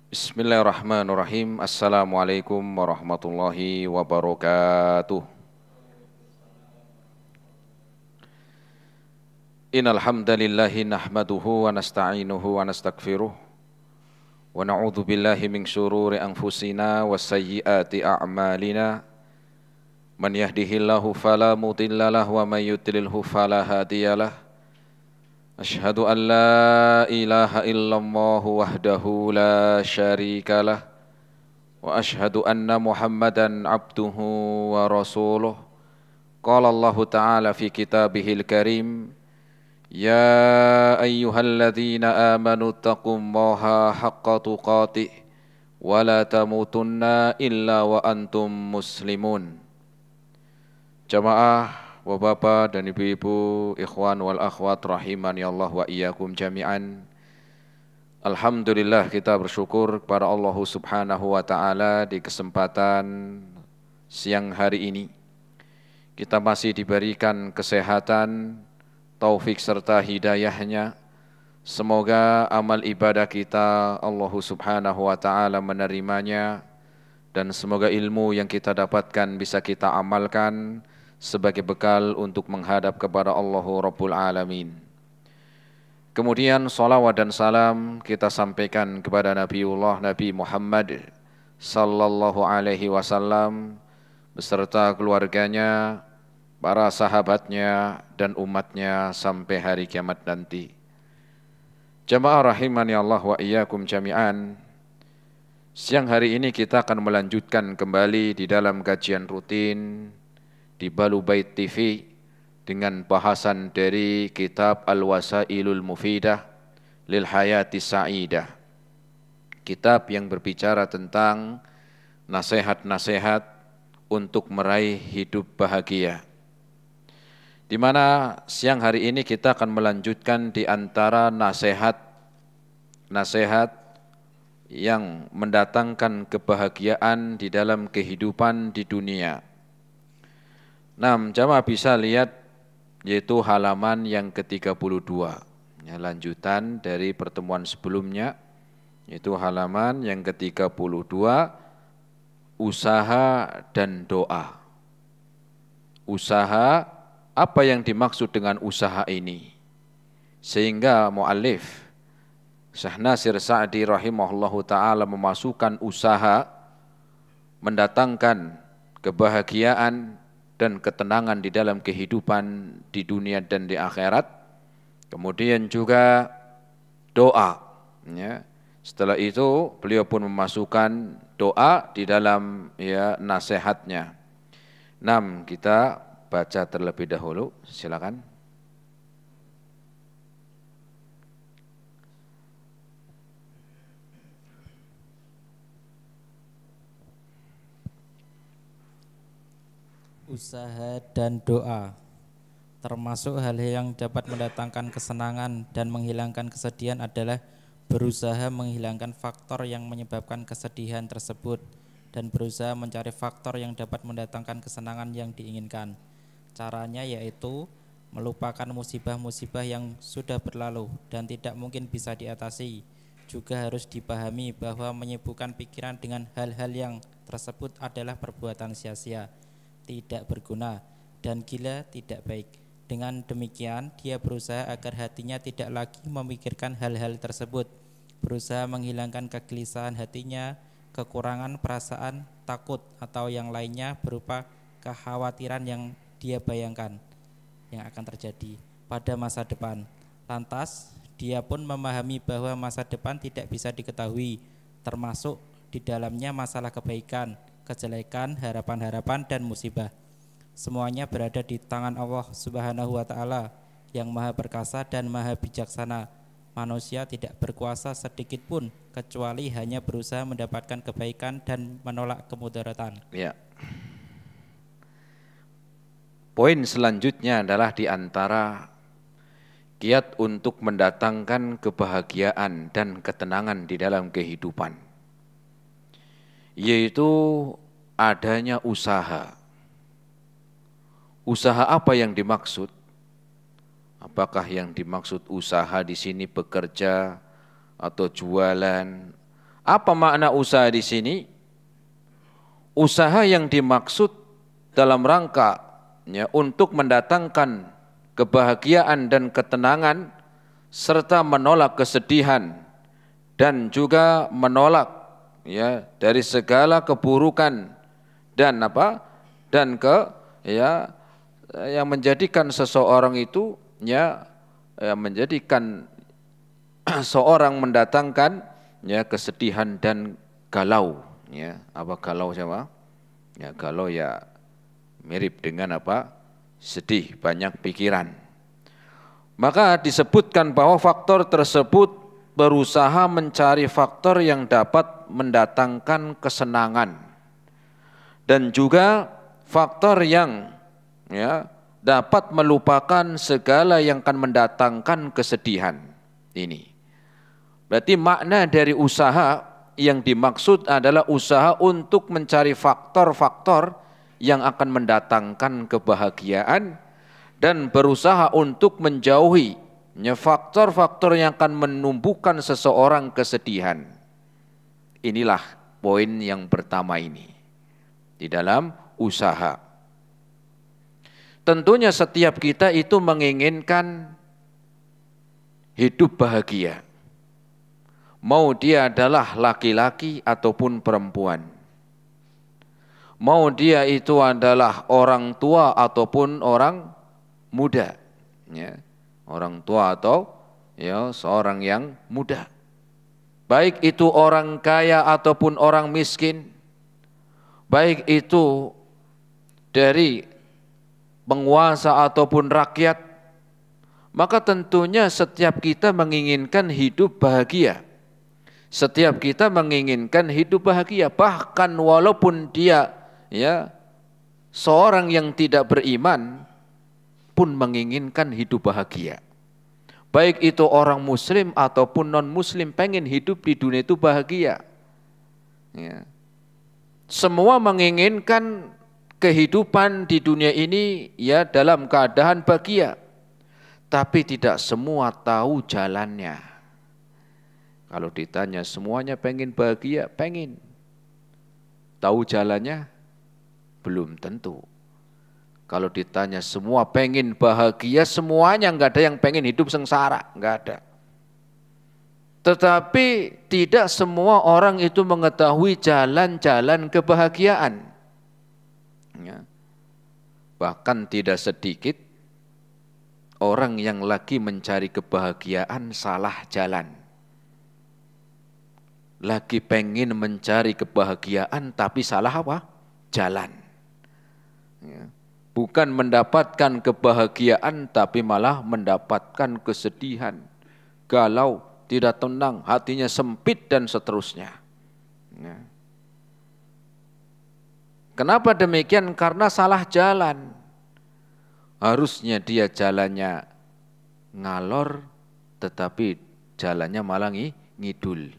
Bismillahirrahmanirrahim. Assalamualaikum warahmatullahi wabarakatuh. Innal hamdalillahi nahmaduhu wa nasta'inuhu wa nastaghfiruh wa na'udzu billahi min syururi anfusina wa sayyiati a'malina. Man yahdihillahu fala mudhillalah wa may yudlilhu fala hadiyalah. Asyhadu an la ilaha illallah wahdahu la syarikalah wa asyhadu anna Muhammadan abduhu wa rasuluh. Qala Allah Ta'ala fi kitabihil karim, ya ayyuhalladzina amanu taqullaha haqqa tuqatih wa la tamutunna illa wa antum muslimun. Jamaah Bapak dan ibu-ibu, ikhwan wal akhwat rahimani Allah wa iyyakum jami'an. Alhamdulillah, kita bersyukur kepada Allah Subhanahu wa taala di kesempatan siang hari ini. Kita masih diberikan kesehatan, taufik serta hidayahnya. Semoga amal ibadah kita Allah Subhanahu wa taala menerimanya, dan semoga ilmu yang kita dapatkan bisa kita amalkan sebagai bekal untuk menghadap kepada Allah Rabbul Alamin. Kemudian salawat dan salam kita sampaikan kepada Nabi Muhammad sallallahu alaihi wasallam beserta keluarganya, para sahabatnya dan umatnya sampai hari kiamat nanti. Jamaah rahimani Allah wa iyyakum jami'an. Siang hari ini kita akan melanjutkan kembali di dalam kajian rutin di Balu Bait TV dengan bahasan dari kitab Al-Wasailul Mufidah lil Hayati Sa'idah. Kitab yang berbicara tentang nasihat-nasihat untuk meraih hidup bahagia. Di mana siang hari ini kita akan melanjutkan di antara nasihat yang mendatangkan kebahagiaan di dalam kehidupan di dunia. Nah, jamaah bisa lihat yaitu halaman yang ke-32. Ya, lanjutan dari pertemuan sebelumnya, yaitu halaman yang ke-32, usaha dan doa. Usaha, apa yang dimaksud dengan usaha ini? Sehingga muallif Syekh Nasir Sa'di rahimahullahu ta'ala memasukkan usaha mendatangkan kebahagiaan dan ketenangan di dalam kehidupan di dunia dan di akhirat. Kemudian juga doa. Ya. Setelah itu beliau pun memasukkan doa di dalam nasihatnya. 6, kita baca terlebih dahulu. Silakan. Usaha dan doa termasuk hal-hal yang dapat mendatangkan kesenangan dan menghilangkan kesedihan adalah berusaha menghilangkan faktor yang menyebabkan kesedihan tersebut dan berusaha mencari faktor yang dapat mendatangkan kesenangan yang diinginkan. Caranya yaitu melupakan musibah-musibah yang sudah berlalu dan tidak mungkin bisa diatasi. Juga harus dipahami bahwa menyibukkan pikiran dengan hal-hal yang tersebut adalah perbuatan sia-sia, tidak berguna, dan gila tidak baik. Dengan demikian, dia berusaha agar hatinya tidak lagi memikirkan hal-hal tersebut, berusaha menghilangkan kegelisahan hatinya, kekurangan perasaan, takut, atau yang lainnya berupa kekhawatiran yang dia bayangkan yang akan terjadi pada masa depan. Lantas, dia pun memahami bahwa masa depan tidak bisa diketahui, termasuk di dalamnya masalah kebaikan, kejelekan, harapan-harapan, dan musibah. Semuanya berada di tangan Allah Subhanahu wa taala yang Maha Perkasa dan Maha Bijaksana. Manusia tidak berkuasa sedikit pun kecuali hanya berusaha mendapatkan kebaikan dan menolak kemudaratan. Ya. Poin selanjutnya adalah di antara kiat untuk mendatangkan kebahagiaan dan ketenangan di dalam kehidupan, yaitu adanya usaha. Usaha apa yang dimaksud? Apakah yang dimaksud usaha di sini bekerja atau jualan Apa makna usaha di sini? Usaha yang dimaksud dalam rangka untuk mendatangkan kebahagiaan dan ketenangan serta menolak kesedihan dan juga menolak dari segala keburukan dan yang menjadikan seseorang itu menjadikan seorang mendatangkan kesedihan dan galau. Apa galau siapa? Galau mirip dengan sedih, banyak pikiran. Maka disebutkan bahwa faktor tersebut berusaha mencari faktor yang dapat mendatangkan kesenangan dan juga faktor yang dapat melupakan segala yang akan mendatangkan kesedihan. Ini berarti makna dari usaha yang dimaksud adalah usaha untuk mencari faktor-faktor yang akan mendatangkan kebahagiaan dan berusaha untuk menjauhi faktor-faktor yang akan menumbuhkan seseorang kesedihan. Inilah poin yang pertama ini di dalam usaha. Tentunya setiap kita itu menginginkan hidup bahagia. Mau dia adalah laki-laki ataupun perempuan. Mau dia itu adalah orang tua ataupun orang muda. Orang tua atau seorang yang muda. Baik itu orang kaya ataupun orang miskin. Baik itu dari penguasa ataupun rakyat. Maka tentunya setiap kita menginginkan hidup bahagia. Setiap kita menginginkan hidup bahagia, bahkan walaupun dia seorang yang tidak beriman pun menginginkan hidup bahagia. Baik itu orang muslim ataupun non muslim pengen hidup di dunia itu bahagia. Semua menginginkan kehidupan di dunia ini dalam keadaan bahagia. Tapi tidak semua tahu jalannya. Kalau ditanya semuanya pengen bahagia, pengen. Tahu jalannya? Belum tentu. Kalau ditanya semua pengen bahagia, semuanya enggak ada yang pengen hidup sengsara, enggak ada. Tetapi tidak semua orang itu mengetahui jalan-jalan kebahagiaan. Bahkan tidak sedikit orang yang lagi mencari kebahagiaan salah jalan. Lagi pengen mencari kebahagiaan tapi salah jalan. Bukan mendapatkan kebahagiaan tapi malah mendapatkan kesedihan, galau, tidak tenang, hatinya sempit dan seterusnya. Kenapa demikian? Karena salah jalan. Harusnya dia jalannya ngalor tetapi jalannya malah ngidul.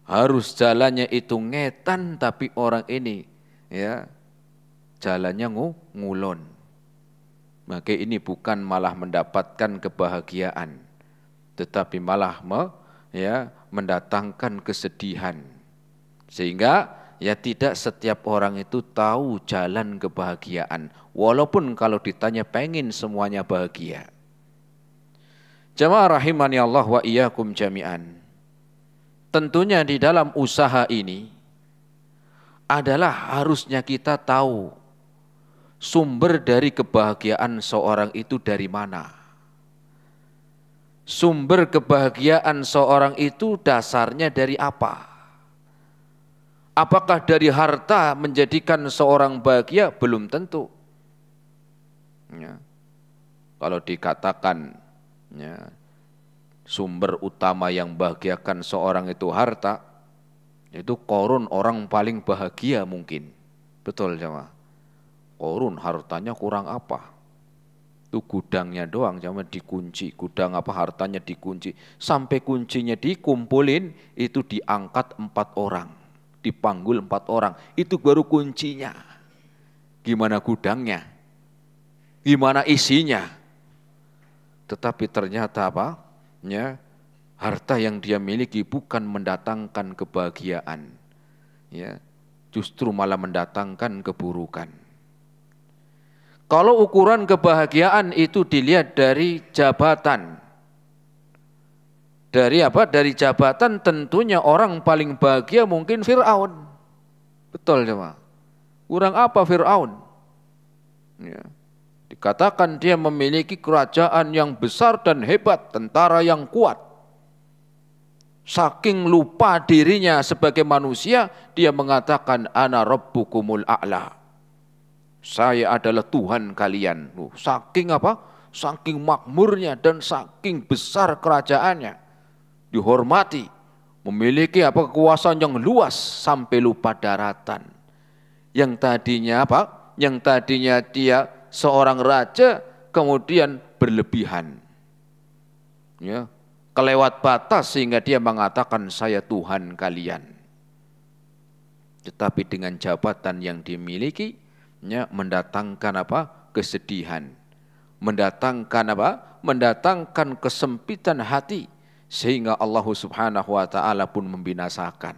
Harus jalannya itu ngetan tapi orang ini jalannya ngulon. Maka ini bukan malah mendapatkan kebahagiaan tetapi malah mendatangkan kesedihan. Sehingga tidak setiap orang itu tahu jalan kebahagiaan walaupun kalau ditanya pengen semuanya bahagia. Jamaah rahimani Allah wa iyyakum jami'an. Tentunya di dalam usaha ini adalah harusnya kita tahu sumber dari kebahagiaan seorang itu dari mana. Sumber kebahagiaan seorang itu dasarnya dari apa? Apakah dari harta menjadikan seorang bahagia? Belum tentu. Kalau dikatakan sumber utama yang bahagiakan seorang itu harta, itu Qarun orang paling bahagia mungkin. Betul jemaah. Qarun hartanya kurang apa? Itu gudangnya doang cuma dikunci, gudang apa hartanya dikunci. Sampai kuncinya dikumpulin itu diangkat 4 orang, dipanggul 4 orang. Itu baru kuncinya. Gimana gudangnya? Gimana isinya? Tetapi ternyata Harta yang dia miliki bukan mendatangkan kebahagiaan, ya, justru malah mendatangkan keburukan. Kalau ukuran kebahagiaan itu dilihat dari jabatan, dari apa? Dari jabatan tentunya orang paling bahagia mungkin Fir'aun. Betul coba. Kurang apa Fir'aun? Ya. Dikatakan dia memiliki kerajaan yang besar dan hebat, tentara yang kuat. Saking lupa dirinya sebagai manusia, dia mengatakan ana rabbukumul a'la. Saya adalah Tuhan kalian. Saking apa? Saking makmurnya dan saking besar kerajaannya. Dihormati, memiliki apa? Kekuasaan yang luas sampai lupa daratan. Yang tadinya apa? Yang tadinya dia seorang raja kemudian berlebihan. Ya. Kelewat batas sehingga dia mengatakan saya Tuhan kalian. Tetapi dengan jabatan yang dimiliki, ya, mendatangkan apa? Kesedihan. Mendatangkan apa? Mendatangkan kesempitan hati sehingga Allah Subhanahu wa taala pun membinasakan.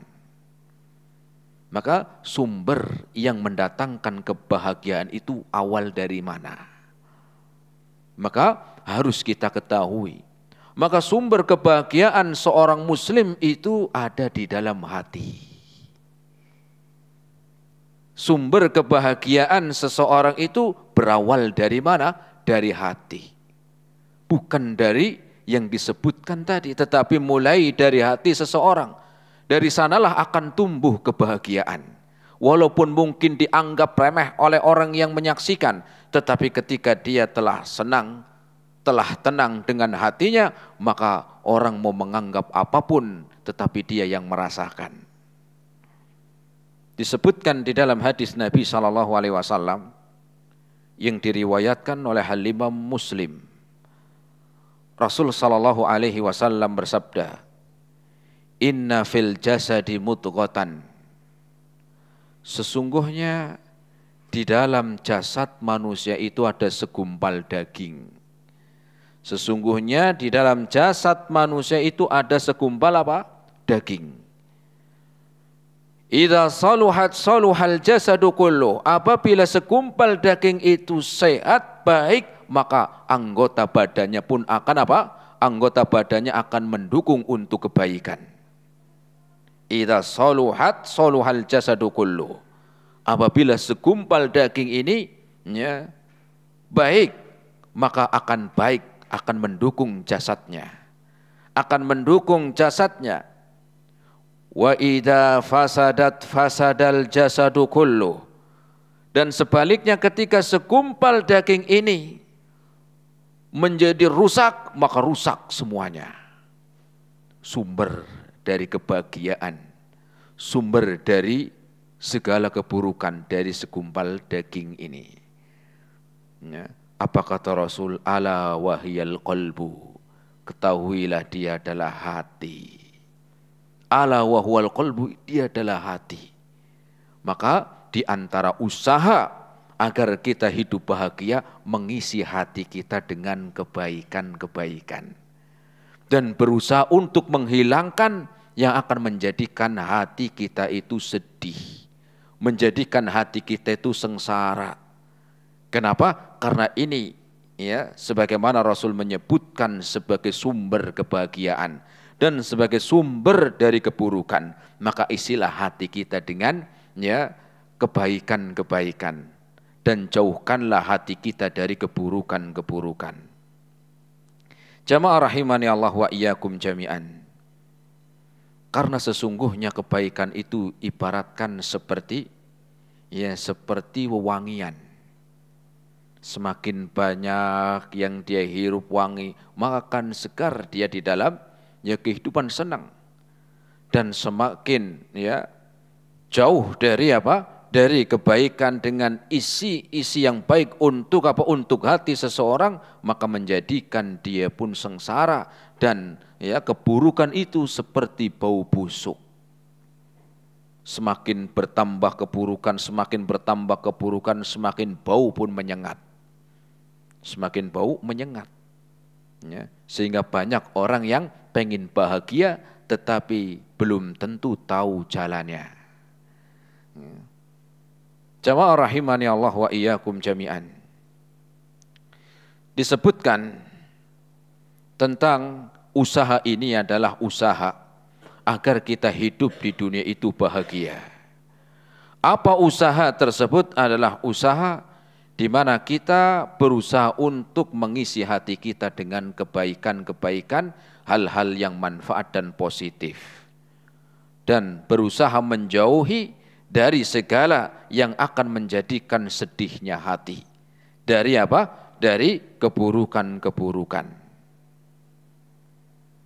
Maka sumber yang mendatangkan kebahagiaan itu awal dari mana? Maka harus kita ketahui. Maka sumber kebahagiaan seorang muslim itu ada di dalam hati. Sumber kebahagiaan seseorang itu berawal dari mana? Dari hati. Bukan dari yang disebutkan tadi, tetapi mulai dari hati seseorang. Dari sanalah akan tumbuh kebahagiaan. Walaupun mungkin dianggap remeh oleh orang yang menyaksikan, tetapi ketika dia telah senang, telah tenang dengan hatinya, maka orang mau menganggap apapun, tetapi dia yang merasakan. Disebutkan di dalam hadis Nabi SAW yang diriwayatkan oleh Imam Muslim. Rasul SAW bersabda, Inna fil jasadi mudghatan. Sesungguhnya di dalam jasad manusia itu ada segumpal daging. Sesungguhnya di dalam jasad manusia itu ada segumpal apa? Daging. Idza saluhat saluhal jasadu kullu. Apabila segumpal daging itu sehat, baik, maka anggota badannya pun akan apa? Anggota badannya akan mendukung untuk kebaikan. Idza saluhat saluhal jasadu kullu. Apabila segumpal daging ini ya, baik, maka akan baik, akan mendukung jasadnya. Akan mendukung jasadnya. Wa idza fasadat fasadal jasadu kullu. Dan sebaliknya ketika segumpal daging ini menjadi rusak, maka rusak semuanya. Sumber dari kebahagiaan, sumber dari segala keburukan dari segumpal daging ini. Ya. Apa kata Rasul? Ala wahiyal qalbu. Ketahuilah dia adalah hati. Ala wahwal qalbu, dia adalah hati. Maka di antara usaha agar kita hidup bahagia, mengisi hati kita dengan kebaikan-kebaikan. Dan berusaha untuk menghilangkan yang akan menjadikan hati kita itu sedih. Menjadikan hati kita itu sengsara. Kenapa? Karena ini ya sebagaimana Rasul menyebutkan sebagai sumber kebahagiaan dan sebagai sumber dari keburukan, maka isilah hati kita dengan ya kebaikan-kebaikan dan jauhkanlah hati kita dari keburukan-keburukan. Jamaah rahimani Allah wa iyyakum jami'an. Karena sesungguhnya kebaikan itu ibaratkan seperti wewangian. Semakin banyak yang dia hirup wangi, maka akan segar dia di dalam ya kehidupan senang. Dan semakin ya jauh dari apa? Dari kebaikan dengan isi-isi yang baik untuk apa? Untuk hati seseorang, maka menjadikan dia pun sengsara dan ya keburukan itu seperti bau busuk. Semakin bertambah keburukan, semakin bau pun menyengat. Semakin bau menyengat. Ya, sehingga banyak orang yang pengen bahagia tetapi belum tentu tahu jalannya. Ya. Jamaah rahimani Allah wa iyyakum jami'an. Disebutkan tentang usaha ini adalah usaha agar kita hidup di dunia itu bahagia. Apa usaha tersebut? Adalah usaha di mana kita berusaha untuk mengisi hati kita dengan kebaikan-kebaikan, hal-hal yang manfaat dan positif. Dan berusaha menjauhi dari segala yang akan menjadikan sedihnya hati. Dari apa? Dari keburukan-keburukan.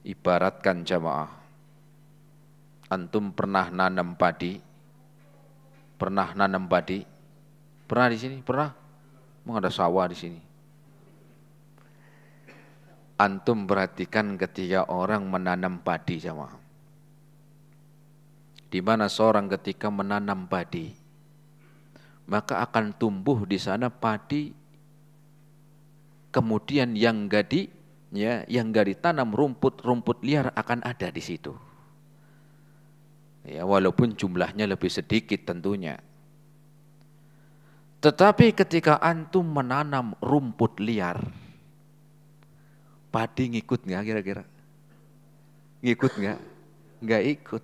Ibaratkan jamaah, antum pernah nanam padi? Pernah nanam padi? Pernah di sini? Pernah? Emang ada sawah di sini. Antum perhatikan ketika orang menanam padi jamaah. Di mana seorang ketika menanam padi, maka akan tumbuh di sana padi. Kemudian yang enggak ditanam rumput liar akan ada di situ. Ya, walaupun jumlahnya lebih sedikit tentunya. Tetapi ketika antum menanam rumput liar, padi ngikut nggak kira-kira? Ngikut nggak? Nggak ikut.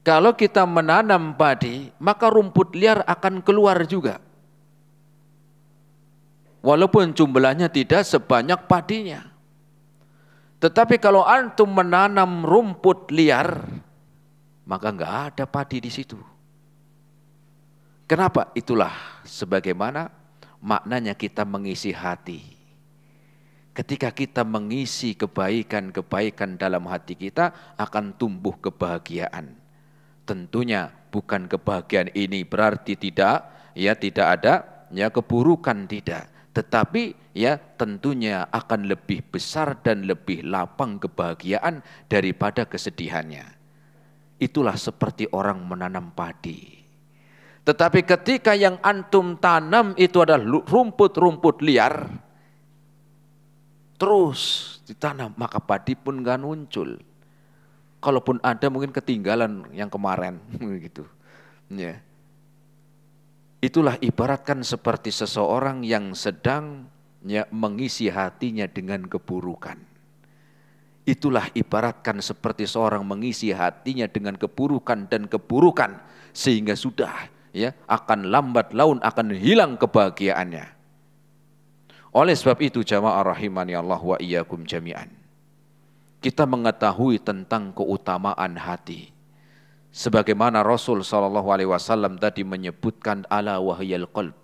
Kalau kita menanam padi, maka rumput liar akan keluar juga. Walaupun jumlahnya tidak sebanyak padinya. Tetapi kalau antum menanam rumput liar, maka nggak ada padi di situ. Kenapa? Itulah sebagaimana maknanya kita mengisi hati. Ketika kita mengisi kebaikan-kebaikan dalam hati kita, akan tumbuh kebahagiaan. Tentunya bukan kebahagiaan ini berarti tidak ada keburukan, tidak. Tetapi tentunya akan lebih besar dan lebih lapang kebahagiaan daripada kesedihannya. Itulah seperti orang menanam padi. Tetapi ketika yang antum tanam itu adalah rumput-rumput liar, terus ditanam, maka padi pun nggak muncul. Kalaupun ada mungkin ketinggalan yang kemarin, gitu. Ya. Itulah ibaratkan seperti seseorang yang sedang mengisi hatinya dengan keburukan. Itulah ibaratkan seperti seorang mengisi hatinya dengan keburukan dan keburukan, sehingga sudah akan lambat laun akan hilang kebahagiaannya. Oleh sebab itu jamaah rahimani Allah wa iyyakum jami'an, kita mengetahui tentang keutamaan hati. Sebagaimana Rasul SAW tadi menyebutkan ala wahyal qalb.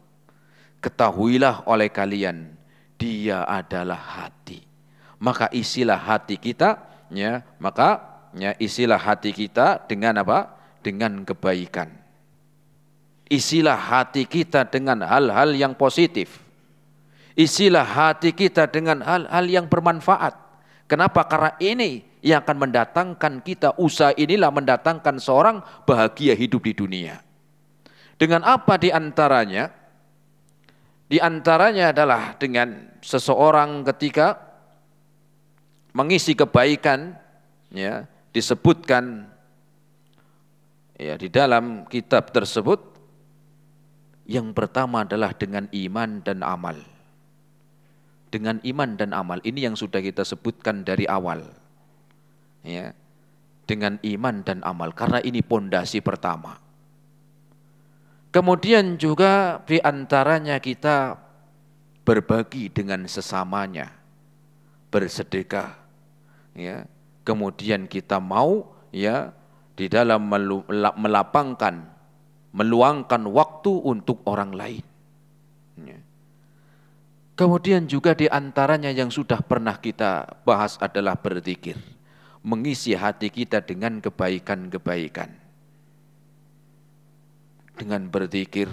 Ketahuilah oleh kalian, dia adalah hati. Maka isilah hati kita, isilah hati kita dengan apa? Dengan kebaikan. Isilah hati kita dengan hal-hal yang positif. Isilah hati kita dengan hal-hal yang bermanfaat. Kenapa? Karena ini yang akan mendatangkan kita, usaha inilah mendatangkan seorang bahagia hidup di dunia. Dengan apa diantaranya? Diantaranya adalah dengan seseorang ketika mengisi kebaikan, disebutkan di dalam kitab tersebut. Yang pertama adalah dengan iman dan amal. Dengan iman dan amal, ini yang sudah kita sebutkan dari awal. Dengan iman dan amal, karena ini pondasi pertama. Kemudian juga diantaranya kita berbagi dengan sesamanya, bersedekah. Kemudian kita mau di dalam meluangkan waktu untuk orang lain. Kemudian juga diantaranya yang sudah pernah kita bahas adalah berzikir. Mengisi hati kita dengan kebaikan-kebaikan. Dengan berzikir.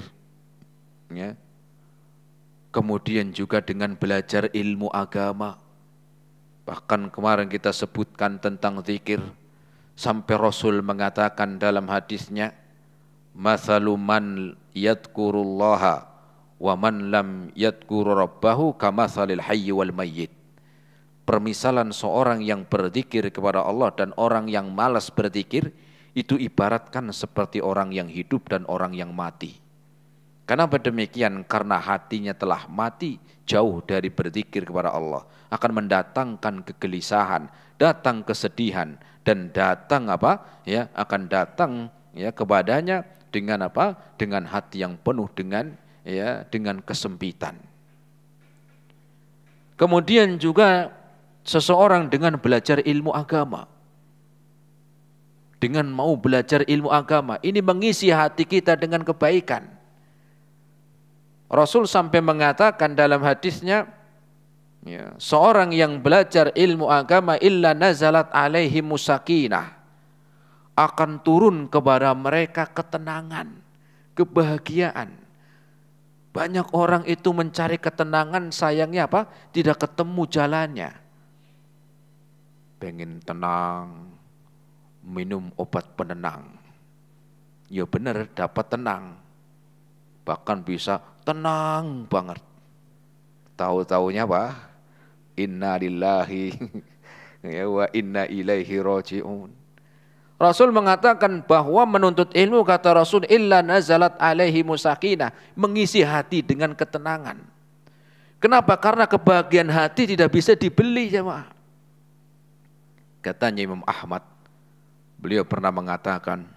Kemudian juga dengan belajar ilmu agama. Bahkan kemarin kita sebutkan tentang zikir. Sampai Rasul mengatakan dalam hadisnya, Mathalu man yadkurullaha Wa man lam yadhkur rabbahu kamatsalil hayy wal mayyit. Permisalan seorang yang berzikir kepada Allah dan orang yang malas berzikir itu ibaratkan seperti orang yang hidup dan orang yang mati. Kenapa demikian? Karena hatinya telah mati jauh dari berzikir kepada Allah, akan mendatangkan kegelisahan, datang kesedihan dan datang akan datang kepadanya dengan dengan hati yang penuh dengan kesempitan. Kemudian juga seseorang dengan belajar ilmu agama, dengan mau belajar ilmu agama, ini mengisi hati kita dengan kebaikan. Rasul sampai mengatakan dalam hadisnya, seorang yang belajar ilmu agama illa nazalat alaihi musakinah, akan turun kepada mereka ketenangan, kebahagiaan. Banyak orang itu mencari ketenangan, sayangnya tidak ketemu jalannya. Pengen tenang, minum obat penenang. Ya benar, dapat tenang. Bahkan bisa tenang banget. Tahu-taunya inna lillahi wa inna ilaihi raji'un. Rasul mengatakan bahwa menuntut ilmu, kata Rasul, illa nazalat alaihi musakinah, mengisi hati dengan ketenangan. Kenapa? Karena kebahagiaan hati tidak bisa dibeli, jemaah. Katanya Imam Ahmad, beliau pernah mengatakan,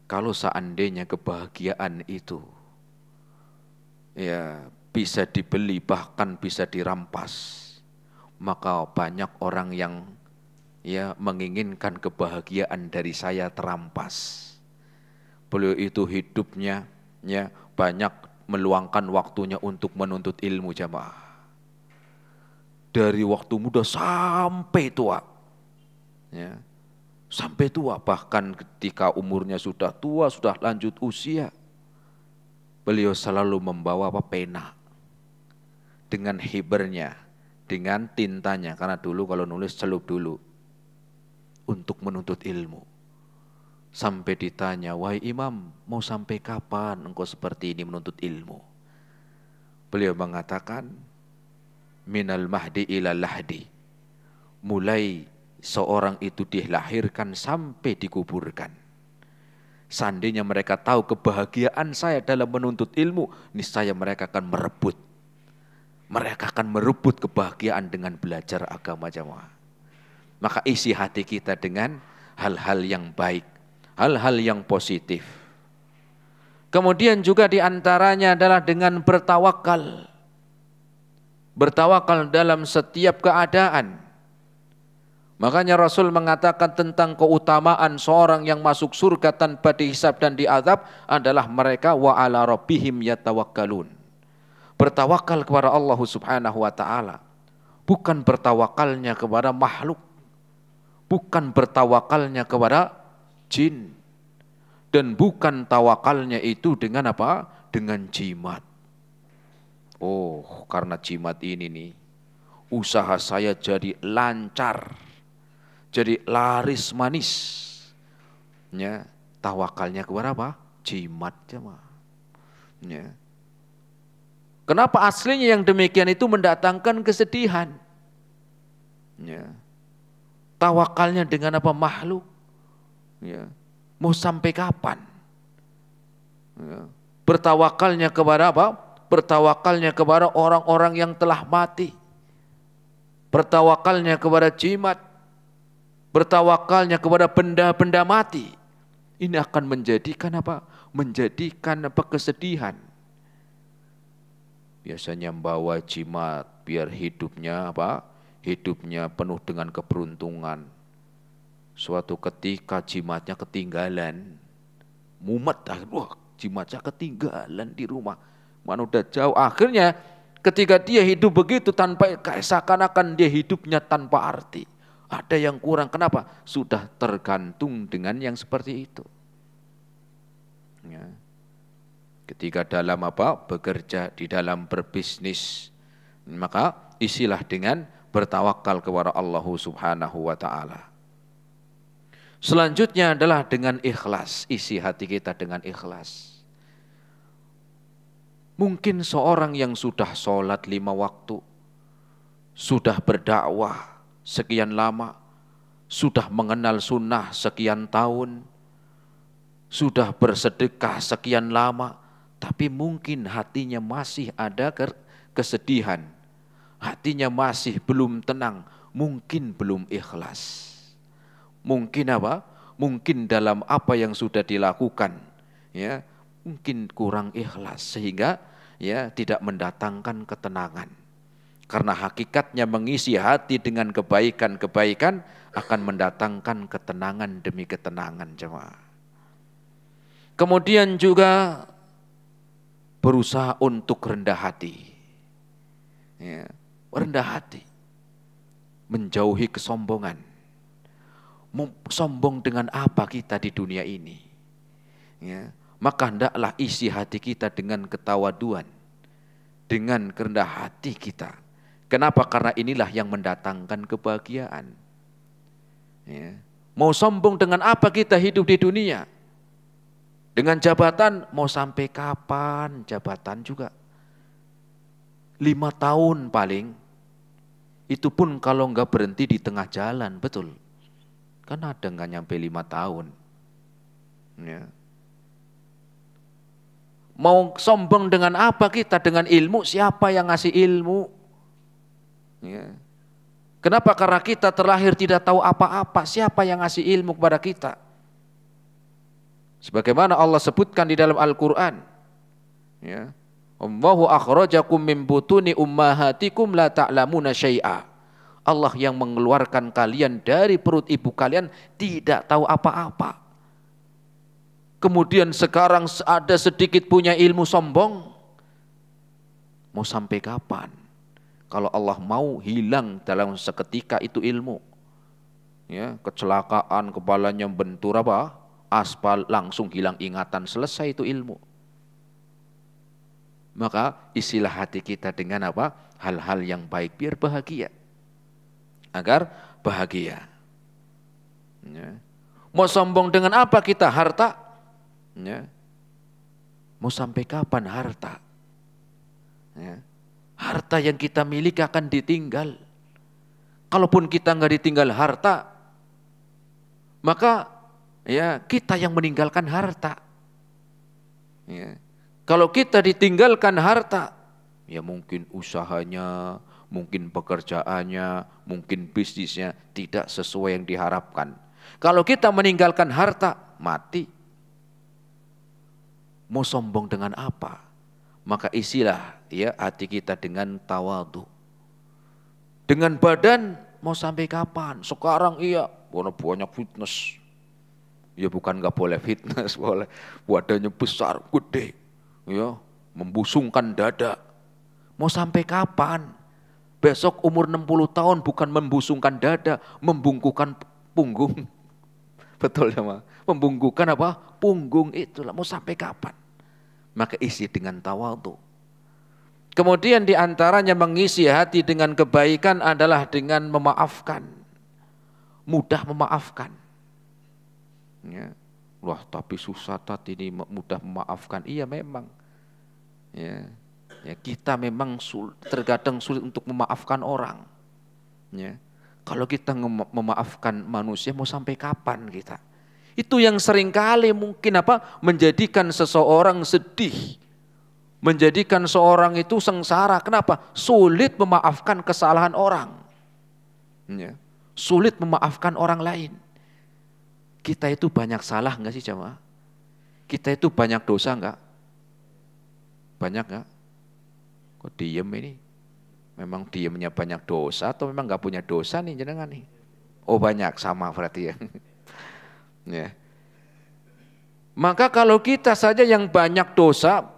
kalau seandainya kebahagiaan itu bisa dibeli, bahkan bisa dirampas, maka banyak orang yang menginginkan kebahagiaan dari saya terampas. Beliau itu hidupnya banyak meluangkan waktunya untuk menuntut ilmu, jamaah. Dari waktu muda sampai tua. Sampai tua, bahkan ketika umurnya sudah tua, sudah lanjut usia, beliau selalu membawa pena dengan hibernya, dengan tintanya, karena dulu kalau nulis celup dulu untuk menuntut ilmu. Sampai ditanya, wahai imam, mau sampai kapan engkau seperti ini menuntut ilmu? Beliau mengatakan, minal mahdi ilal lahdi, mulai seorang itu dilahirkan sampai dikuburkan. Seandainya mereka tahu kebahagiaan saya dalam menuntut ilmu, niscaya mereka akan merebut. Mereka akan merebut kebahagiaan dengan belajar agama, jamaah. Maka isi hati kita dengan hal-hal yang baik, hal-hal yang positif. Kemudian juga diantaranya adalah dengan bertawakal. Bertawakal dalam setiap keadaan. Makanya Rasul mengatakan tentang keutamaan seorang yang masuk surga tanpa dihisab dan diazab adalah mereka wa ala rabbihim yatawakkalun. Bertawakal kepada Allah Subhanahu wa taala. Bukan bertawakalnya kepada makhluk. Bukan bertawakalnya kepada jin. Dan bukan tawakalnya itu dengan dengan jimat. Oh, karena jimat ini nih, usaha saya jadi lancar. Jadi laris manis. Tawakalnya kepada jimat, jemaah. Kenapa aslinya yang demikian itu mendatangkan kesedihan? Tawakalnya dengan makhluk? Mau sampai kapan? Bertawakalnya kepada Bertawakalnya kepada orang-orang yang telah mati. Bertawakalnya kepada jimat. Bertawakalnya kepada benda-benda mati. Ini akan menjadikan Menjadikan kesedihan. Biasanya membawa jimat biar hidupnya Hidupnya penuh dengan keberuntungan. Suatu ketika jimatnya ketinggalan. Mumet, jimatnya ketinggalan di rumah. Mana udah jauh. Akhirnya ketika dia hidup begitu tanpa, seakan-akan dia hidupnya tanpa arti. Ada yang kurang, kenapa? Sudah tergantung dengan yang seperti itu. Ketika dalam bekerja, di dalam berbisnis, maka isilah dengan bertawakal kepada Allah Subhanahu wa taala. Selanjutnya adalah dengan ikhlas, isi hati kita dengan ikhlas. Mungkin seorang yang sudah sholat 5 waktu, sudah berdakwah sekian lama, sudah mengenal sunnah sekian tahun, sudah bersedekah sekian lama, tapi mungkin hatinya masih ada kesedihan, hatinya masih belum tenang, mungkin belum ikhlas. Mungkin apa? Mungkin dalam apa yang sudah dilakukan, ya, mungkin kurang ikhlas sehingga ya tidak mendatangkan ketenangan. Karena hakikatnya mengisi hati dengan kebaikan-kebaikan akan mendatangkan ketenangan demi ketenangan, jemaah. Kemudian juga berusaha untuk rendah hati. Ya, rendah hati. Menjauhi kesombongan. Sombong dengan apa kita di dunia ini? Ya, maka hendaklah isi hati kita dengan ketawaduan, dengan kerendah hati kita. Kenapa? Karena inilah yang mendatangkan kebahagiaan. Ya. Mau sombong dengan apa kita hidup di dunia? Dengan jabatan, mau sampai kapan jabatan juga? 5 tahun paling, itu pun kalau enggak berhenti di tengah jalan, betul. Kan ada enggak nyampe 5 tahun. Ya. Mau sombong dengan apa kita? Dengan ilmu, siapa yang ngasih ilmu? Ya. Kenapa? Karena kita terlahir tidak tahu apa-apa. Siapa yang ngasih ilmu kepada kita? Sebagaimana Allah sebutkan di dalam Al-Quran. Ya. Allahu akhrajakum min butuni ummahatikum la ta'lamuna syai'a. Allah yang mengeluarkan kalian dari perut ibu kalian tidak tahu apa-apa. Kemudian sekarang ada sedikit punya ilmu sombong. Mau sampai kapan? Kalau Allah mau hilang dalam seketika itu ilmu. Ya, kecelakaan, kepalanya bentur apa? Aspal, langsung hilang ingatan, selesai itu ilmu. Maka isilah hati kita dengan apa? Hal-hal yang baik biar bahagia. Agar bahagia. Ya. Mau sombong dengan apa kita? Harta. Ya. Mau sampai kapan harta? Ya. Harta yang kita miliki akan ditinggal. Kalaupun kita nggak ditinggal harta, maka ya kita yang meninggalkan harta. Ya. Kalau kita ditinggalkan harta, ya mungkin usahanya, mungkin pekerjaannya, mungkin bisnisnya tidak sesuai yang diharapkan. Kalau kita meninggalkan harta, mati. Mau sombong dengan apa? Maka isilah ya hati kita dengan tawadhu. Dengan badan mau sampai kapan? Sekarang iya, banyak fitness. Ya bukan nggak boleh fitness, boleh. Badannya besar, gede, ya membusungkan dada. Mau sampai kapan? Besok umur 60 tahun bukan membusungkan dada, membungkukan punggung. Betul ya, Ma? Membungkukan apa? Punggung itulah. Mau sampai kapan? Maka isi dengan tawadhu. Kemudian diantaranya mengisi hati dengan kebaikan adalah dengan memaafkan. Mudah memaafkan. Ya. Wah, tapi susah tadi ini mudah memaafkan. Iya memang. Ya. Ya, kita memang terkadang sulit untuk memaafkan orang. Ya. Kalau kita memaafkan manusia mau sampai kapan kita? Itu yang seringkali mungkin apa? Menjadikan seseorang sedih. Menjadikan seorang itu sengsara. Kenapa? Sulit memaafkan kesalahan orang. Ya. Sulit memaafkan orang lain. Kita itu banyak salah enggak sih jemaah? Kita itu banyak dosa enggak? Banyak enggak? Kok diem ini? Memang diemnya banyak dosa atau memang enggak punya dosa nih jenengan nih? Oh banyak, sama berarti ya. Ya. Maka kalau kita saja yang banyak dosa,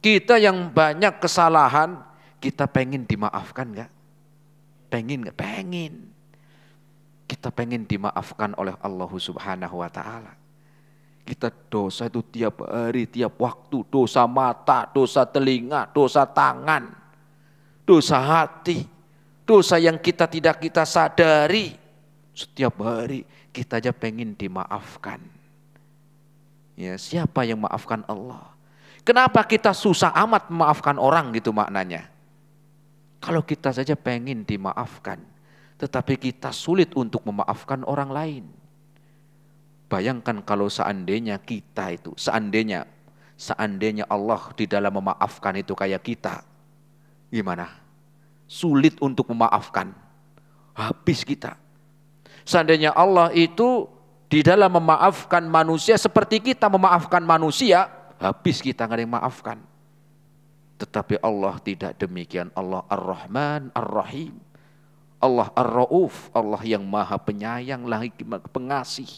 kita yang banyak kesalahan, kita pengen dimaafkan enggak? Pengen enggak? Pengen. Kita pengen dimaafkan oleh Allah Subhanahu wa ta'ala. Kita dosa itu tiap hari, tiap waktu. Dosa mata, dosa telinga, dosa tangan, dosa hati. Dosa yang kita tidak kita sadari. Setiap hari kita aja pengen dimaafkan. Ya, siapa yang maafkan Allah? Kenapa kita susah amat memaafkan orang gitu maknanya? Kalau kita saja pengen dimaafkan, tetapi kita sulit untuk memaafkan orang lain. Bayangkan kalau seandainya kita itu, seandainya Allah di dalam memaafkan itu kayak kita, gimana? Sulit untuk memaafkan, habis kita. Seandainya Allah itu di dalam memaafkan manusia seperti kita memaafkan manusia, habis kita nggak ada yang maafkan. Tetapi Allah tidak demikian. Allah Ar-Rahman Ar-Rahim, Allah Ar-Rauf, Allah yang maha penyayang lagi pengasih.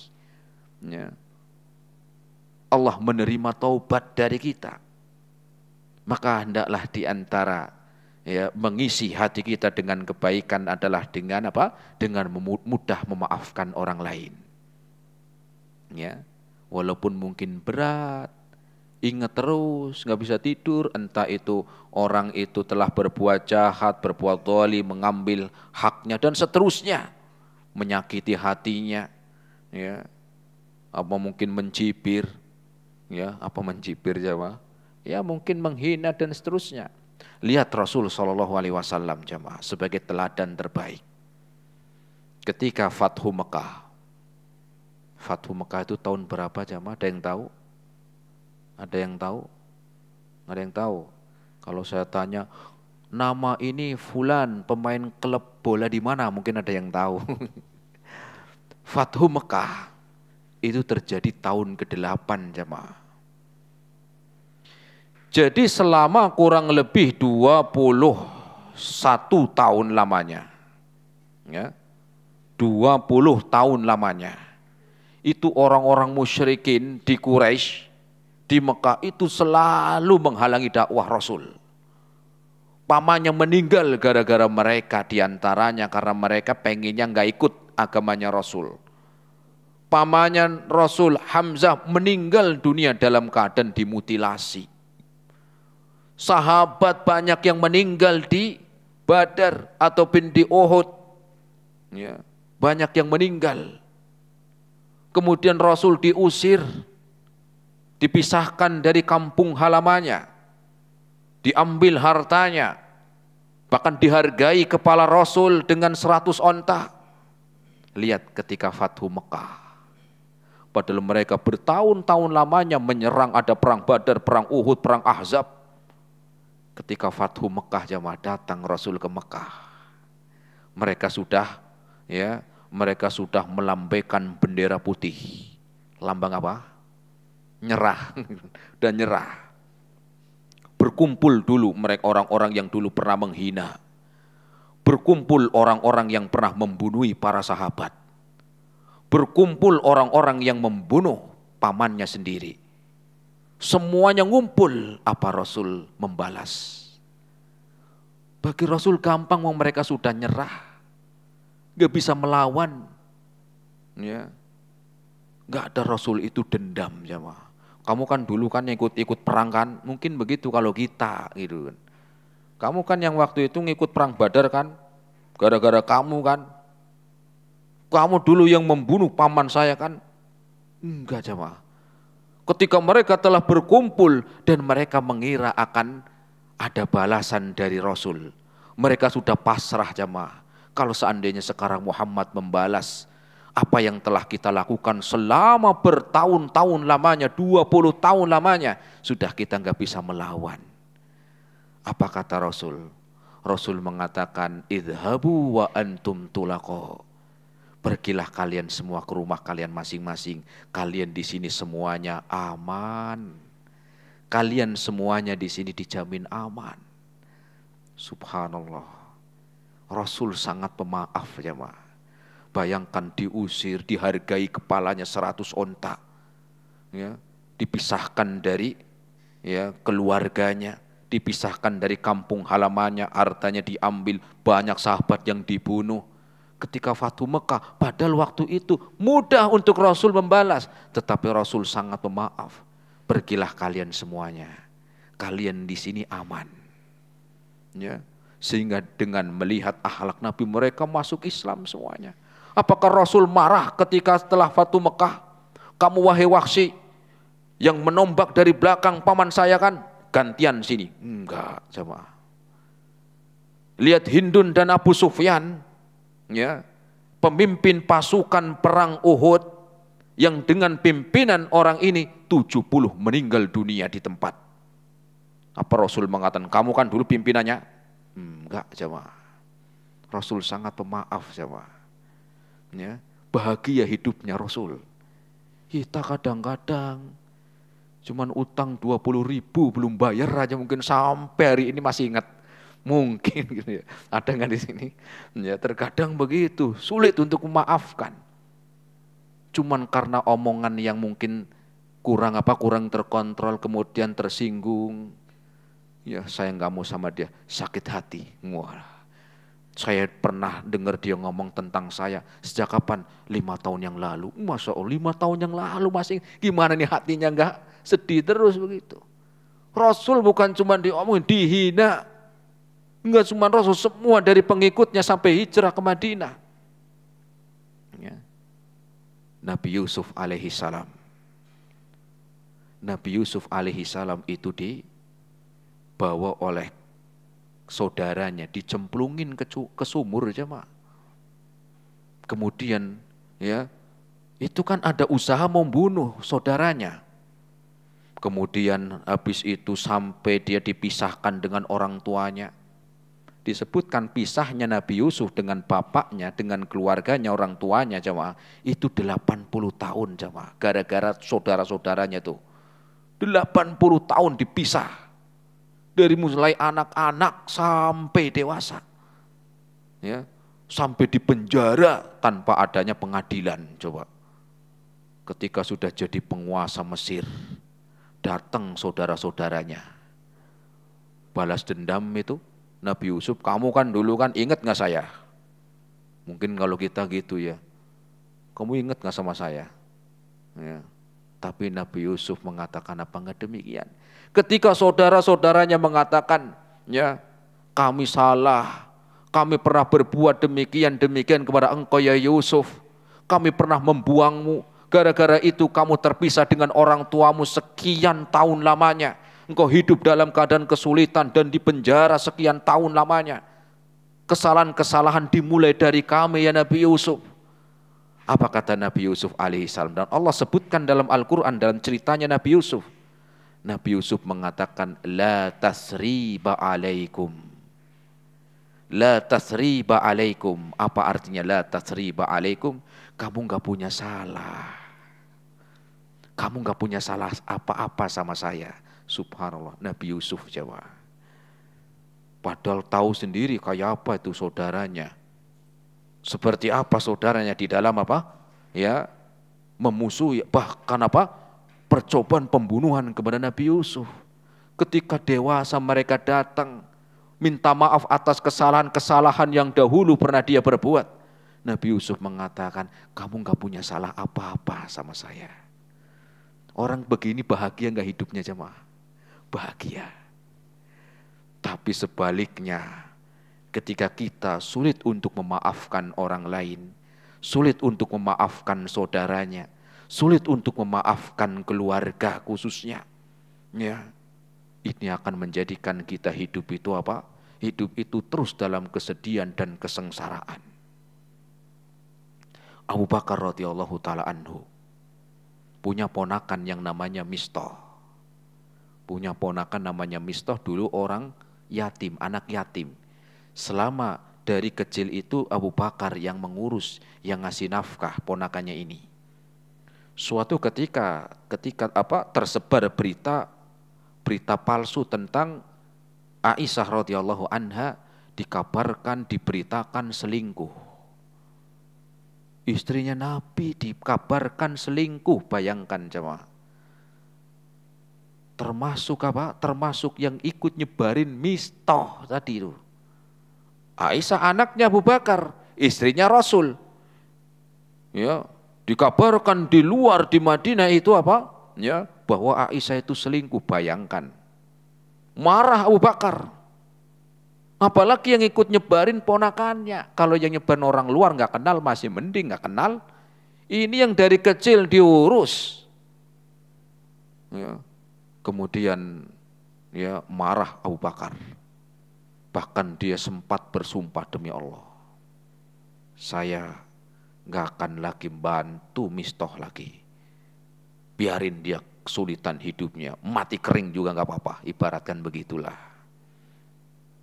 Ya. Allah menerima taubat dari kita. Maka hendaklah diantara mengisi hati kita dengan kebaikan adalah dengan apa? Dengan mudah memaafkan orang lain. Ya, walaupun mungkin berat, ingat terus, nggak bisa tidur, entah itu orang itu telah berbuat jahat, berbuat zalim, mengambil haknya dan seterusnya, menyakiti hatinya, ya, apa mungkin mencibir, ya, apa mencibir jamaah, ya mungkin menghina dan seterusnya. Lihat Rasul Shallallahu Alaihi Wasallam jamaah sebagai teladan terbaik. Ketika Fathu Mekah, Fathu Mekah itu tahun berapa jamaah? Ada yang tahu? Ada yang tahu? Ada yang tahu? Kalau saya tanya, nama ini Fulan, pemain klub bola di mana? Mungkin ada yang tahu. Fathu Mekah itu terjadi tahun ke-8 jamaah. Jadi selama kurang lebih 21 tahun lamanya. Ya. 20 tahun lamanya. Itu orang-orang musyrikin di Quraisy, di Mekah itu selalu menghalangi dakwah Rasul. Pamannya meninggal gara-gara mereka, diantaranya karena mereka pengennya nggak ikut agamanya Rasul. Pamannya Rasul Hamzah meninggal dunia dalam keadaan dimutilasi. Sahabat banyak yang meninggal di Badar ataupun di Uhud. Ya, banyak yang meninggal. Kemudian Rasul diusir, dipisahkan dari kampung halamannya, diambil hartanya, bahkan dihargai kepala Rasul dengan 100 onta. Lihat ketika Fathu Mekah. Padahal mereka bertahun-tahun lamanya menyerang, ada perang Badar, perang Uhud, perang Ahzab. Ketika Fathu Mekah jamaah datang Rasul ke Mekah, mereka sudah melambaikan bendera putih. Lambang apa? Nyerah dan nyerah. Berkumpul dulu mereka orang-orang yang dulu pernah menghina. Berkumpul orang-orang yang pernah membunuh para sahabat. Berkumpul orang-orang yang membunuh pamannya sendiri. Semuanya ngumpul, apa Rasul membalas. Bagi Rasul gampang, mereka sudah nyerah, gak bisa melawan. Ya, gak ada Rasul itu dendam jamaah. Kamu kan dulu kan ikut perang kan, mungkin begitu kalau kita gitu kan. Kamu kan yang waktu itu ngikut perang Badar kan, gara-gara kamu kan. Kamu dulu yang membunuh paman saya kan. Enggak jamaah. Ketika mereka telah berkumpul dan mereka mengira akan ada balasan dari Rasul, mereka sudah pasrah jamaah. Kalau seandainya sekarang Muhammad membalas apa yang telah kita lakukan selama bertahun-tahun lamanya, 20 tahun lamanya, sudah kita nggak bisa melawan. Apa kata Rasul? Rasul mengatakan, idhabu wa antum tulaqo. Pergilah kalian semua ke rumah kalian masing-masing. Kalian di sini semuanya aman. Kalian semuanya di sini dijamin aman. Subhanallah. Rasul sangat pemaaf jemaah. Bayangkan diusir, dihargai kepalanya 100 onta. Ya, dipisahkan dari keluarganya, dipisahkan dari kampung halamannya, hartanya diambil, banyak sahabat yang dibunuh. Ketika Fathu Mekah, padahal waktu itu mudah untuk Rasul membalas, tetapi Rasul sangat pemaaf. Pergilah kalian semuanya, kalian di sini aman. Ya, sehingga dengan melihat akhlak Nabi mereka masuk Islam semuanya. Apakah Rasul marah ketika setelah Fathu Mekah? Kamu wahai Wahsy, Yang menombak dari belakang paman saya kan, gantian sini. Enggak, jemaah. Lihat Hindun dan Abu Sufyan, ya, pemimpin pasukan perang Uhud, yang dengan pimpinan orang ini 70 meninggal dunia di tempat. Apa Rasul mengatakan, kamu kan dulu pimpinannya? Enggak, jemaah. Rasul sangat pemaaf, jemaah. Ya, bahagia hidupnya Rasul. Kita kadang-kadang cuman utang 20.000 belum bayar aja mungkin sampai hari ini masih ingat. Mungkin gitu ya. Ada nggak di sini? Ya, terkadang begitu, sulit untuk memaafkan. Cuman karena omongan yang mungkin kurang terkontrol, kemudian tersinggung. Ya, saya nggak mau sama dia, sakit hati. Wah. Saya pernah dengar dia ngomong tentang saya, sejak kapan? 5 tahun yang lalu. Masya Allah, 5 tahun yang lalu masih, gimana nih hatinya nggak sedih terus begitu. Rasul bukan cuma diomongin, dihina. Enggak cuma Rasul, semua dari pengikutnya sampai hijrah ke Madinah. Ya. Nabi Yusuf alaihi salam. Nabi Yusuf alaihi salam itu dibawa oleh saudaranya, dicemplungin ke sumur jemaah. Kemudian ya, itu kan ada usaha membunuh saudaranya. Kemudian habis itu sampai dia dipisahkan dengan orang tuanya. Disebutkan pisahnya Nabi Yusuf dengan bapaknya, dengan keluarganya, orang tuanya jemaah, itu 80 tahun jemaah. Gara-gara saudara-saudaranya tuh. 80 tahun dipisah. Dari mulai anak-anak sampai dewasa. Ya, sampai di penjara tanpa adanya pengadilan, coba. Ketika sudah jadi penguasa Mesir, datang saudara-saudaranya. Balas dendam itu, Nabi Yusuf, kamu kan dulu kan ingat gak saya? Mungkin kalau kita gitu ya, kamu ingat gak sama saya? Ya. Tapi Nabi Yusuf mengatakan apa enggak demikian. Ketika saudara-saudaranya mengatakan, ya, kami salah, kami pernah berbuat demikian kepada engkau ya Yusuf. Kami pernah membuangmu, gara-gara itu kamu terpisah dengan orang tuamu sekian tahun lamanya. Engkau hidup dalam keadaan kesulitan dan di penjara sekian tahun lamanya. Kesalahan-kesalahan dimulai dari kami ya Nabi Yusuf. Apa kata Nabi Yusuf alaihissalam? Dan Allah sebutkan dalam Al-Quran, dalam ceritanya Nabi Yusuf. Nabi Yusuf mengatakan, La tasriba alaikum. La tasriba alaikum. Apa artinya la tasriba alaikum? Kamu gak punya salah. Kamu gak punya salah apa-apa sama saya. Subhanallah, Nabi Yusuf jawab. Padahal tahu sendiri kayak apa itu saudaranya. Seperti apa saudaranya di dalam apa? Ya, memusuhi, bahkan apa? Percobaan pembunuhan kepada Nabi Yusuf. Ketika dewasa mereka datang minta maaf atas kesalahan-kesalahan yang dahulu pernah dia berbuat. Nabi Yusuf mengatakan, kamu gak punya salah apa-apa sama saya. Orang begini bahagia gak hidupnya jemaah? Bahagia. Tapi sebaliknya, ketika kita sulit untuk memaafkan orang lain, sulit untuk memaafkan saudaranya, sulit untuk memaafkan keluarga khususnya, ya, ini akan menjadikan kita hidup itu apa? Hidup itu terus dalam kesedihan dan kesengsaraan. Abu Bakar radhiyallahu taala anhu punya ponakan yang namanya Mistah. Punya ponakan namanya Mistah, dulu orang yatim, anak yatim. Selama dari kecil itu Abu Bakar yang mengurus, yang ngasih nafkah ponakannya ini. Suatu ketika tersebar berita palsu tentang Aisyah radhiyallahu anha, dikabarkan, diberitakan selingkuh. Istrinya Nabi dikabarkan selingkuh, bayangkan jemaah. Termasuk yang ikut nyebarin Mistah tadi itu. Aisyah anaknya Abu Bakar, istrinya Rasul. Ya, dikabarkan di luar di Madinah itu apa? Ya, bahwa Aisyah itu selingkuh, bayangkan. Marah Abu Bakar. Apalagi yang ikut nyebarin ponakannya. Kalau yang nyebarin orang luar nggak kenal masih mending, nggak kenal. Ini yang dari kecil diurus. ya, kemudian ya marah Abu Bakar. Bahkan dia sempat bersumpah, demi Allah, saya nggak akan lagi bantu Mistah lagi. Biarin dia kesulitan hidupnya, mati kering juga nggak apa-apa, ibaratkan begitulah.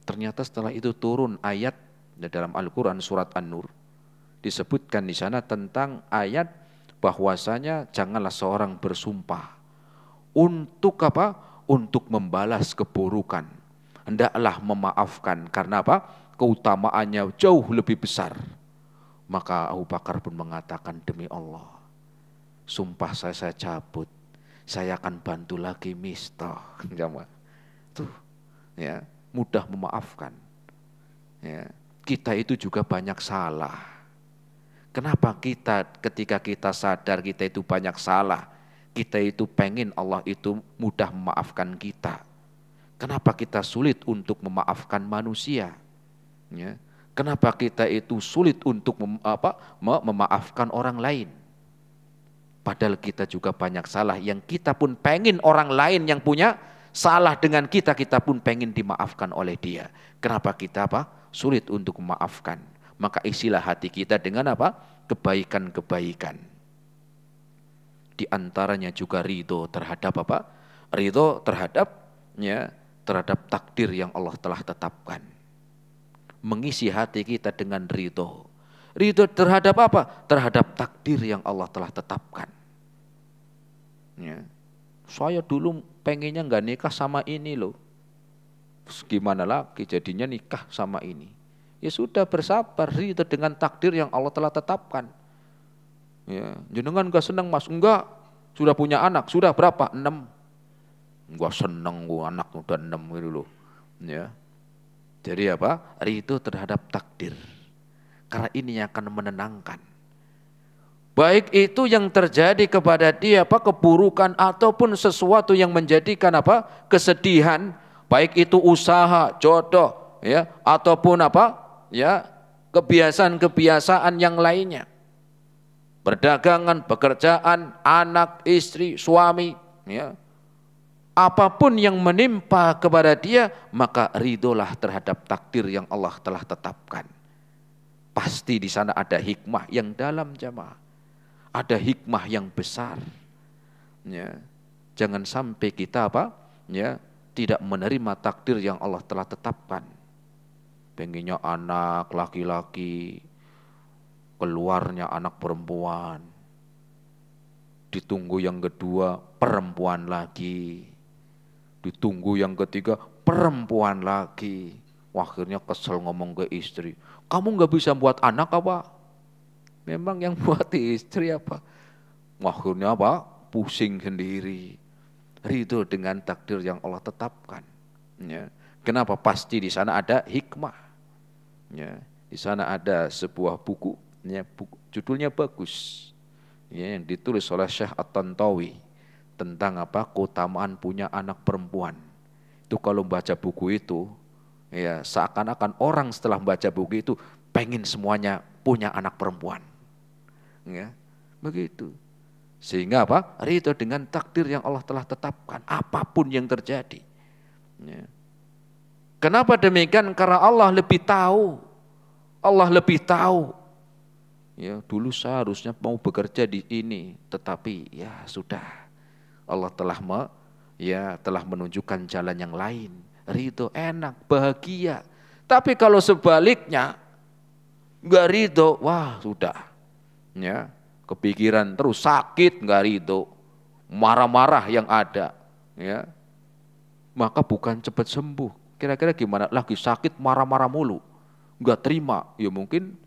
Ternyata setelah itu turun ayat dalam Al-Quran surat An-Nur, disebutkan di sana tentang ayat bahwasanya janganlah seorang bersumpah untuk apa? Untuk membalas keburukan. Hendaklah memaafkan, karena apa? Keutamaannya jauh lebih besar. Maka Abu Bakar pun mengatakan, demi Allah, sumpah saya cabut, saya akan bantu lagi Mistah. Tuh, ya, mudah memaafkan. Ya, kita itu juga banyak salah. Kenapa kita ketika kita sadar kita itu banyak salah, kita itu pengen Allah itu mudah memaafkan kita? Kenapa kita sulit untuk memaafkan manusia? Ya. Kenapa kita itu sulit untuk memaafkan orang lain? Padahal kita juga banyak salah yang kita pun pengen orang lain yang punya salah dengan kita pun pengen dimaafkan oleh dia. Kenapa kita sulit untuk memaafkan? Maka isilah hati kita dengan kebaikan-kebaikan. Di antaranya juga ridho terhadap ridho terhadap takdir yang Allah telah tetapkan. Mengisi hati kita dengan ridho. Ridho terhadap apa? Terhadap takdir yang Allah telah tetapkan. Ya. Saya dulu pengennya nggak nikah sama ini loh. Gimana lagi jadinya nikah sama ini. Ya sudah, bersabar, ridho dengan takdir yang Allah telah tetapkan. Ya, jenengan nggak senang Mas? Enggak. Sudah punya anak, sudah berapa? 6. Enggak senang gua anak udah 6 gitu loh. Ya. Jadi ridho terhadap takdir. Karena ini yang akan menenangkan. Baik itu yang terjadi kepada dia keburukan ataupun sesuatu yang menjadikan kesedihan, baik itu usaha, jodoh, ya, ataupun kebiasaan-kebiasaan yang lainnya. Perdagangan, pekerjaan, anak, istri, suami, ya. Apapun yang menimpa kepada dia, maka ridholah terhadap takdir yang Allah telah tetapkan. Pasti di sana ada hikmah yang dalam, jamaah. Ada hikmah yang besar. Ya. Jangan sampai kita tidak menerima takdir yang Allah telah tetapkan. Pengennya anak laki-laki, keluarnya anak perempuan. Ditunggu yang kedua, perempuan lagi. Ditunggu yang ketiga, perempuan lagi. Wah, akhirnya kesel ngomong ke istri, kamu gak bisa buat anak apa? Memang yang buat istri apa? Akhirnya pusing sendiri. Ridho dengan takdir yang Allah tetapkan. Ya. Kenapa? Pasti di sana ada hikmah. Ya. Di sana ada sebuah buku, ya, judulnya bagus, ya, yang ditulis oleh Syekh At-Tantawi tentang keutamaan punya anak perempuan. Itu kalau baca buku itu, ya, seakan-akan orang setelah membaca buku itu pengen semuanya punya anak perempuan. Ya, begitu. Sehingga ridho dengan takdir yang Allah telah tetapkan, apapun yang terjadi. Ya. Kenapa demikian? Karena Allah lebih tahu. Allah lebih tahu. Ya, dulu saya harusnya mau bekerja di ini, tetapi ya sudah. Allah telah telah menunjukkan jalan yang lain. Ridho, enak, bahagia. Tapi kalau sebaliknya enggak ridho, wah sudah. Ya, kepikiran terus, sakit enggak ridho, marah-marah yang ada, ya, maka bukan cepat sembuh. Kira-kira gimana? Lagi sakit marah-marah mulu, enggak terima, ya mungkin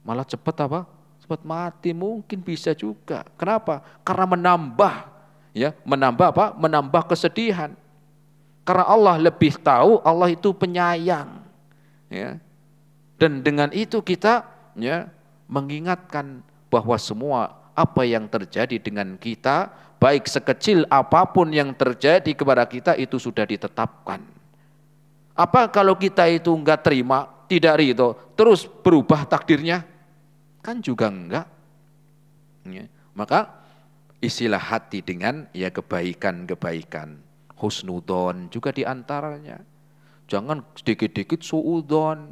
malah cepat cepat mati, mungkin bisa juga. Kenapa? Karena menambah kesedihan. Karena Allah lebih tahu, Allah itu penyayang, ya. Dan dengan itu kita mengingatkan bahwa semua apa yang terjadi dengan kita, baik sekecil apapun yang terjadi kepada kita, itu sudah ditetapkan. Apa kalau kita itu enggak terima, tidak ridho, terus berubah takdirnya? Kan juga enggak. Ya. Maka Isilah hati dengan ya kebaikan-kebaikan. Husnudon juga diantaranya. Jangan sedikit-dikit suudon.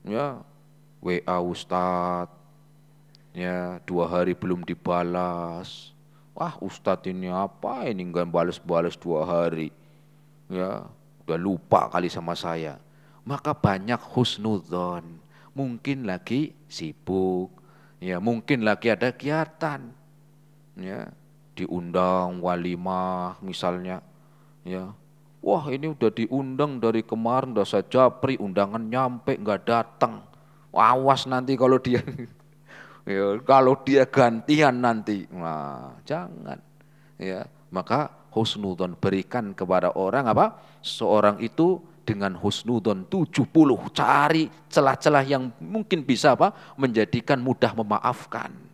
Ya, WA Ustadz, ya 2 hari belum dibalas. Wah Ustadz ini apa ini nggak balas-balas 2 hari. Ya, udah lupa kali sama saya. Maka banyak husnudon. Mungkin lagi sibuk. Ya, mungkin lagi ada kegiatan. Ya, diundang walimah misalnya, ya, wah ini udah diundang dari kemarin, udah saya japri undangan nyampe nggak datang, awas nanti kalau dia ya, kalau dia gantian nanti, nah jangan, ya, maka husnudon berikan kepada orang apa, seorang itu dengan husnudon 70, cari celah-celah yang mungkin bisa apa, menjadikan mudah memaafkan.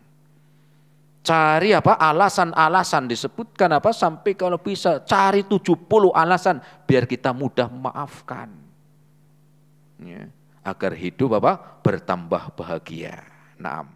Cari apa alasan-alasan disebutkan apa sampai kalau bisa cari 70 alasan biar kita mudah memaafkan. Ya, agar hidup apa bertambah bahagia. Naam.